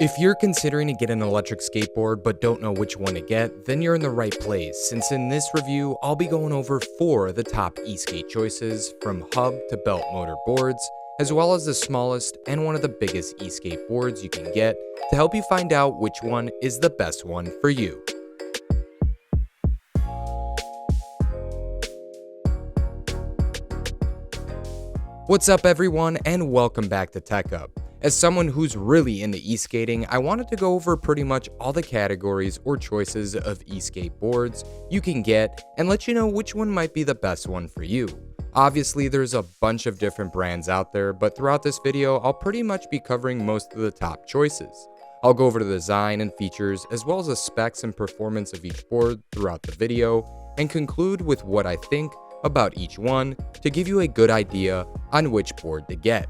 If you're considering to get an electric skateboard but don't know which one to get, then you're in the right place, since in this review, I'll be going over 4 of the top e-skate choices, from hub to belt motor boards, as well as the smallest and one of the biggest e-skate boards you can get, to help you find out which one is the best one for you. What's up everyone, and welcome back to Tech Up. As someone who's really into e-skating, I wanted to go over pretty much all the categories or choices of e-skate boards you can get and let you know which one might be the best one for you. Obviously, there's a bunch of different brands out there, but throughout this video, I'll pretty much be covering most of the top choices. I'll go over the design and features, as well as the specs and performance of each board throughout the video, and conclude with what I think about each one to give you a good idea on which board to get.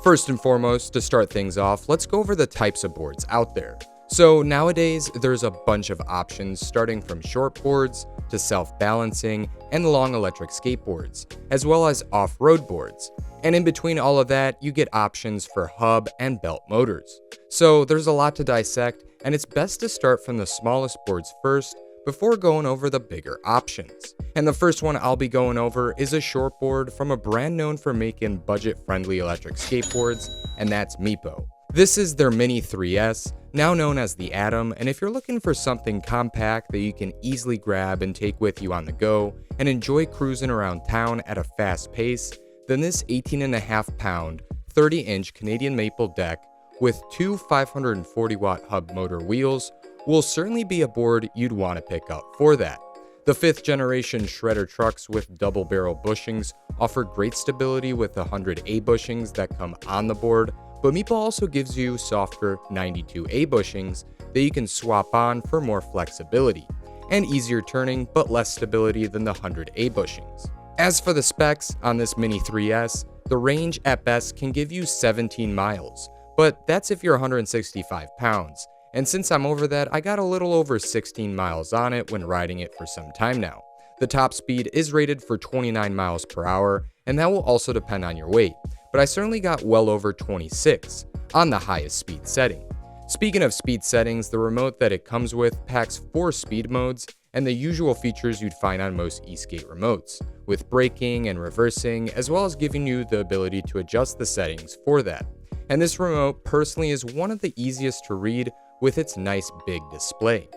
First and foremost, to start things off, let's go over the types of boards out there. So nowadays, there's a bunch of options starting from short boards to self-balancing and long electric skateboards, as well as off-road boards. And in between all of that, you get options for hub and belt motors. So there's a lot to dissect, and it's best to start from the smallest boards first before going over the bigger options. And the first one I'll be going over is a short board from a brand known for making budget-friendly electric skateboards, and that's Meepo. This is their Mini 3S, now known as the Atom, and if you're looking for something compact that you can easily grab and take with you on the go and enjoy cruising around town at a fast pace, then this 18.5-pound, 30-inch Canadian maple deck with two 540-watt hub motor wheels will certainly be a board you'd want to pick up for that. The 5th generation shredder trucks with double barrel bushings offer great stability with the 100A bushings that come on the board, but Meepo also gives you softer 92A bushings that you can swap on for more flexibility, and easier turning but less stability than the 100A bushings. As for the specs on this Mini 3S, the range at best can give you 17 miles, but that's if you're 165 pounds. And since I'm over that, I got a little over 16 miles on it when riding it for some time now. The top speed is rated for 29 miles per hour, and that will also depend on your weight, but I certainly got well over 26 on the highest speed setting. Speaking of speed settings, the remote that it comes with packs 4 speed modes and the usual features you'd find on most e-skate remotes, with braking and reversing, as well as giving you the ability to adjust the settings for that. And this remote personally is one of the easiest to read with its nice big display.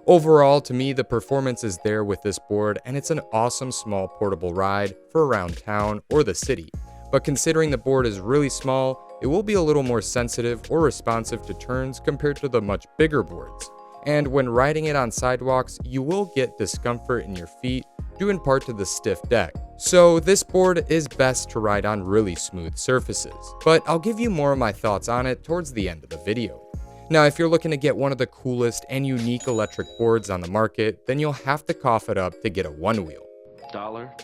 Overall, to me, the performance is there with this board, and it's an awesome small portable ride for around town or the city. But considering the board is really small, it will be a little more sensitive or responsive to turns compared to the much bigger boards. And when riding it on sidewalks, you will get discomfort in your feet due in part to the stiff deck. So this board is best to ride on really smooth surfaces, but I'll give you more of my thoughts on it towards the end of the video. Now, if you're looking to get one of the coolest and unique electric boards on the market, then you'll have to cough it up to get a Onewheel. Dollar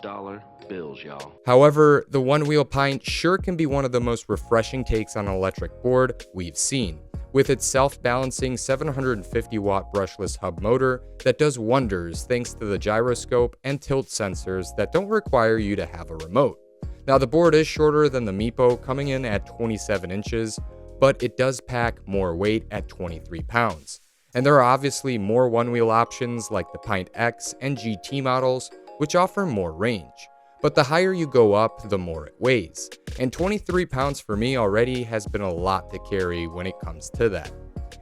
bills, y'all. However, the Onewheel Pint sure can be one of the most refreshing takes on an electric board we've seen, with its self-balancing 750-watt brushless hub motor that does wonders thanks to the gyroscope and tilt sensors that don't require you to have a remote. Now, the board is shorter than the Meepo, coming in at 27 inches, but it does pack more weight at 23 pounds. And there are obviously more one-wheel options like the Pint X and GT models, which offer more range. But the higher you go up, the more it weighs. And 23 pounds for me already has been a lot to carry when it comes to that.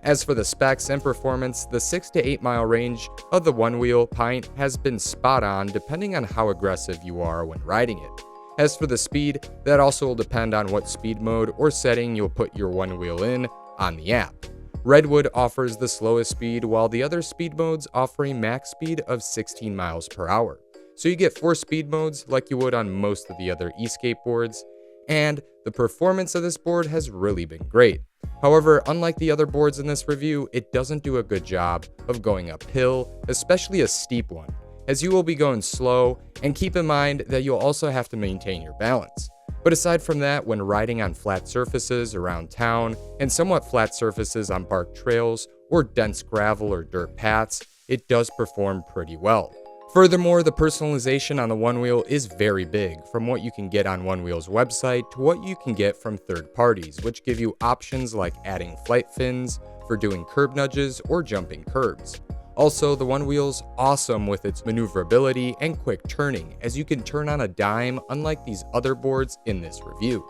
As for the specs and performance, the 6 to 8 mile range of the Onewheel Pint has been spot on depending on how aggressive you are when riding it. As for the speed, that also will depend on what speed mode or setting you'll put your Onewheel in on the app. Redwood offers the slowest speed, while the other speed modes offer a max speed of 16 miles per hour. So you get 4 speed modes like you would on most of the other e-skateboards, and the performance of this board has really been great. However, unlike the other boards in this review, it doesn't do a good job of going uphill, especially a steep one, as you will be going slow, and keep in mind that you'll also have to maintain your balance. But aside from that, when riding on flat surfaces around town and somewhat flat surfaces on park trails or dense gravel or dirt paths, it does perform pretty well. Furthermore, the personalization on the Onewheel is very big, from what you can get on Onewheel's website to what you can get from third parties, which give you options like adding flight fins, for doing curb nudges or jumping curbs. Also, the Onewheel's awesome with its maneuverability and quick turning, as you can turn on a dime unlike these other boards in this review.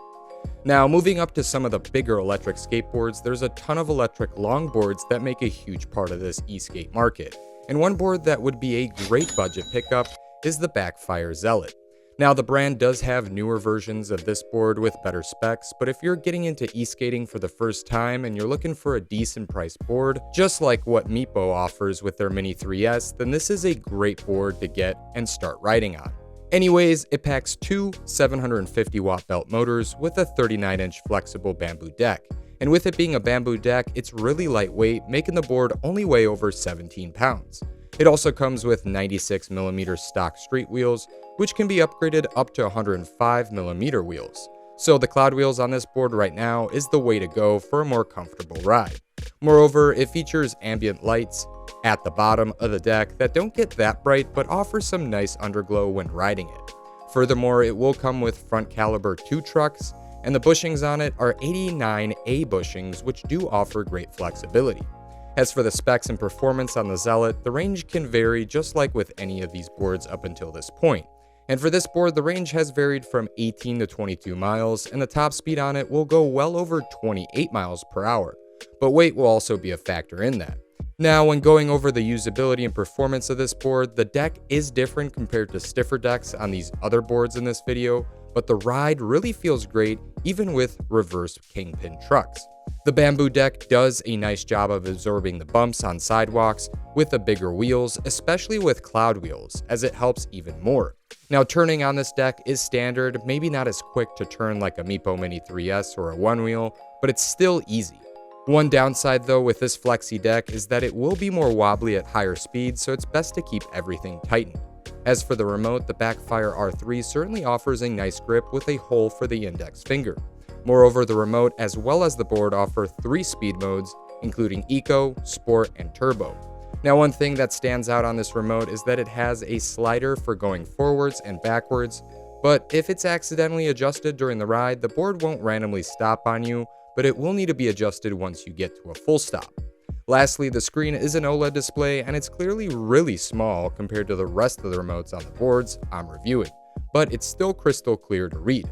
Now, moving up to some of the bigger electric skateboards, there's a ton of electric longboards that make a huge part of this e-skate market. And one board that would be a great budget pickup is the Backfire Zealot. Now, the brand does have newer versions of this board with better specs, but if you're getting into e-skating for the first time and you're looking for a decent priced board, just like what Meepo offers with their Mini 3S, then this is a great board to get and start riding on. Anyways, it packs two 750 watt belt motors with a 39-inch flexible bamboo deck. And with it being a bamboo deck, it's really lightweight, making the board only weigh over 17 pounds. It also comes with 96mm stock street wheels, which can be upgraded up to 105mm wheels. So the cloud wheels on this board right now is the way to go for a more comfortable ride. Moreover, it features ambient lights at the bottom of the deck that don't get that bright but offer some nice underglow when riding it. Furthermore, it will come with front caliber 2 trucks, and the bushings on it are 89A bushings, which do offer great flexibility. As for the specs and performance on the Zealot, the range can vary just like with any of these boards up until this point. And for this board, the range has varied from 18 to 22 miles, and the top speed on it will go well over 28 miles per hour. But weight will also be a factor in that. Now, when going over the usability and performance of this board, the deck is different compared to stiffer decks on these other boards in this video, but the ride really feels great even with reverse kingpin trucks. The bamboo deck does a nice job of absorbing the bumps on sidewalks with the bigger wheels, especially with cloud wheels, as it helps even more. Now, turning on this deck is standard, maybe not as quick to turn like a Meepo Mini 3S or a Onewheel, but it's still easy. One downside though with this flexi deck is that it will be more wobbly at higher speeds, so it's best to keep everything tightened. As for the remote, the Backfire R3 certainly offers a nice grip with a hole for the index finger. Moreover, the remote as well as the board offer 3 speed modes, including Eco, Sport, and Turbo. Now, one thing that stands out on this remote is that it has a slider for going forwards and backwards, but if it's accidentally adjusted during the ride, the board won't randomly stop on you, but it will need to be adjusted once you get to a full stop. Lastly, the screen is an OLED display, and it's clearly really small compared to the rest of the remotes on the boards I'm reviewing, but it's still crystal clear to read.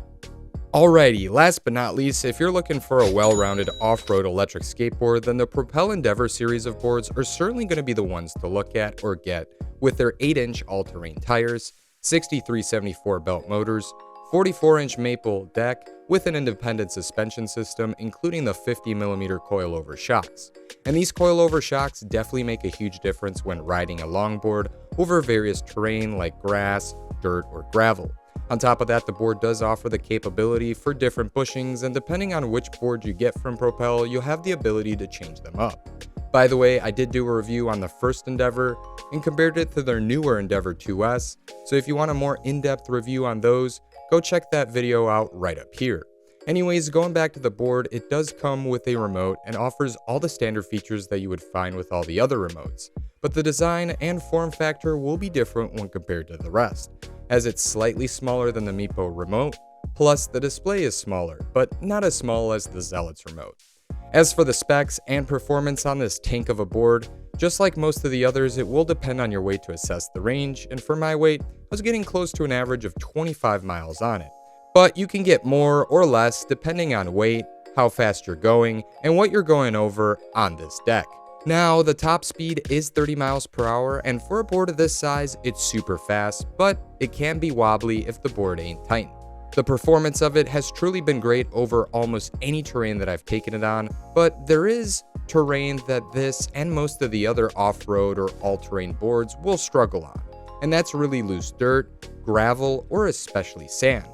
Alrighty, last but not least, if you're looking for a well-rounded off-road electric skateboard, then the Propel Endeavor series of boards are certainly going to be the ones to look at or get, with their 8-inch all-terrain tires, 6374 belt motors, 44-inch maple deck with an independent suspension system, including the 50mm coilover shocks. And these coilover shocks definitely make a huge difference when riding a longboard over various terrain like grass, dirt, or gravel. On top of that, the board does offer the capability for different bushings, and depending on which board you get from Propel, you'll have the ability to change them up. By the way, I did do a review on the first Endeavor and compared it to their newer Endeavor 2S, so if you want a more in-depth review on those, go check that video out right up here. Anyways, going back to the board, it does come with a remote and offers all the standard features that you would find with all the other remotes, but the design and form factor will be different when compared to the rest, as it's slightly smaller than the Meepo remote, plus the display is smaller, but not as small as the Zealot's remote. As for the specs and performance on this tank of a board, just like most of the others, it will depend on your weight to assess the range, and for my weight, I was getting close to an average of 25 miles on it. But you can get more or less depending on weight, how fast you're going, and what you're going over on this deck. Now, the top speed is 30 miles per hour, and for a board of this size, it's super fast, but it can be wobbly if the board ain't tightened. The performance of it has truly been great over almost any terrain that I've taken it on, but there is terrain that this and most of the other off-road or all-terrain boards will struggle on, and that's really loose dirt, gravel, or especially sand.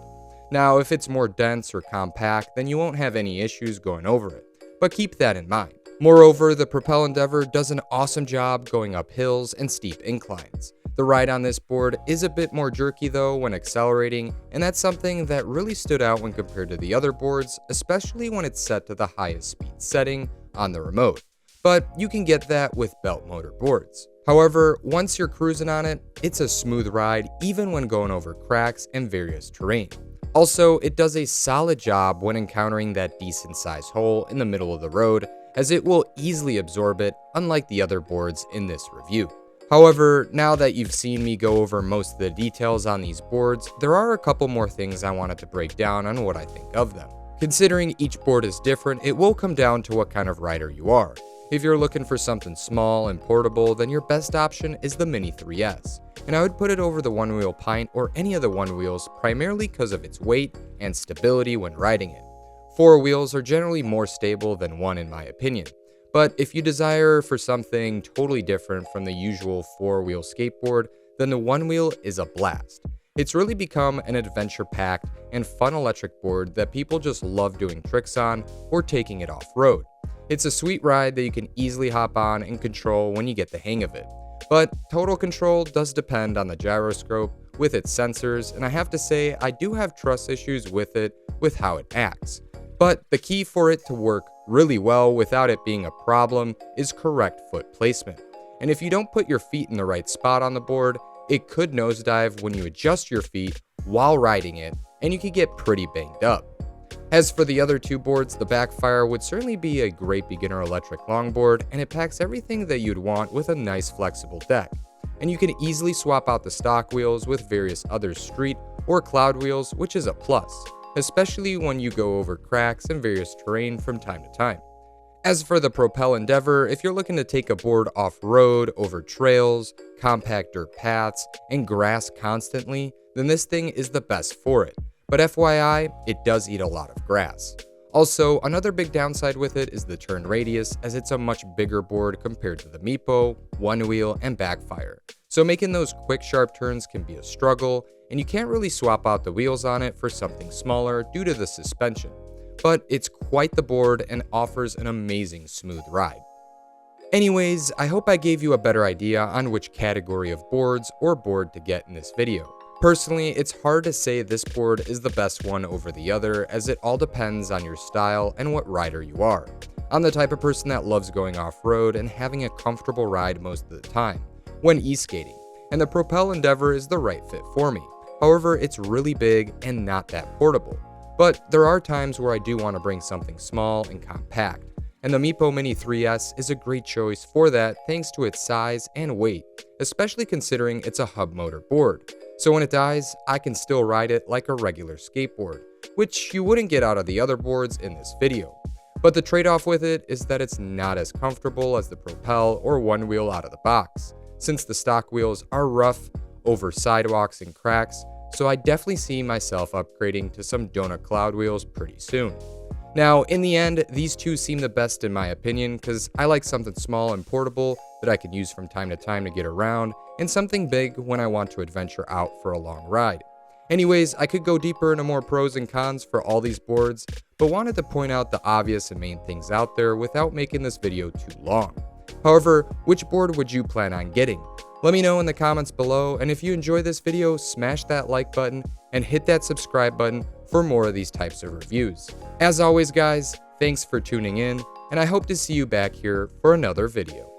Now, if it's more dense or compact, then you won't have any issues going over it, but keep that in mind. Moreover, the Propel Endeavor does an awesome job going up hills and steep inclines. The ride on this board is a bit more jerky though when accelerating, and that's something that really stood out when compared to the other boards, especially when it's set to the highest speed setting on the remote. But you can get that with belt motor boards. However, once you're cruising on it, it's a smooth ride even when going over cracks and various terrain. Also, it does a solid job when encountering that decent sized hole in the middle of the road, as it will easily absorb it, unlike the other boards in this review. However, now that you've seen me go over most of the details on these boards, there are a couple more things I wanted to break down on what I think of them. Considering each board is different, it will come down to what kind of rider you are. If you're looking for something small and portable, then your best option is the Mini 3S, and I would put it over the Onewheel Pint or any of the Onewheels primarily because of its weight and stability when riding it. 4 wheels are generally more stable than 1 in my opinion, but if you desire for something totally different from the usual 4-wheel skateboard, then the Onewheel is a blast. It's really become an adventure-packed and fun electric board that people just love doing tricks on or taking it off-road. It's a sweet ride that you can easily hop on and control when you get the hang of it. But total control does depend on the gyroscope with its sensors, and I have to say I do have trust issues with it with how it acts. But the key for it to work really well without it being a problem is correct foot placement. And if you don't put your feet in the right spot on the board, it could nosedive when you adjust your feet while riding it, and you could get pretty banged up. As for the other 2 boards, the Backfire would certainly be a great beginner electric longboard, and it packs everything that you'd want with a nice flexible deck. And you can easily swap out the stock wheels with various other street or cloud wheels, which is a plus, especially when you go over cracks and various terrain from time to time. As for the Propel Endeavor, if you're looking to take a board off-road, over trails, compact dirt paths, and grass constantly, then this thing is the best for it. But FYI, it does eat a lot of grass. Also, another big downside with it is the turn radius, as it's a much bigger board compared to the Meepo, Onewheel, and Backfire. So making those quick sharp turns can be a struggle, and you can't really swap out the wheels on it for something smaller due to the suspension. But it's quite the board and offers an amazing smooth ride. Anyways, I hope I gave you a better idea on which category of boards or board to get in this video. Personally, it's hard to say this board is the best one over the other, as it all depends on your style and what rider you are. I'm the type of person that loves going off-road and having a comfortable ride most of the time when e-skating, and the Propel Endeavor is the right fit for me. However, it's really big and not that portable. But there are times where I do want to bring something small and compact, and the Meepo Mini 3S is a great choice for that thanks to its size and weight, especially considering it's a hub motor board. So when it dies, I can still ride it like a regular skateboard, which you wouldn't get out of the other boards in this video. But the trade-off with it is that it's not as comfortable as the Propel or Onewheel out of the box, since the stock wheels are rough over sidewalks and cracks, so I definitely see myself upgrading to some donut cloud wheels pretty soon. Now, in the end, these 2 seem the best in my opinion, because I like something small and portable that I can use from time to time to get around, and something big when I want to adventure out for a long ride. Anyways, I could go deeper into more pros and cons for all these boards, but wanted to point out the obvious and main things out there without making this video too long. However, which board would you plan on getting? Let me know in the comments below, and if you enjoyed this video, smash that like button and hit that subscribe button for more of these types of reviews. As always guys, thanks for tuning in, and I hope to see you back here for another video.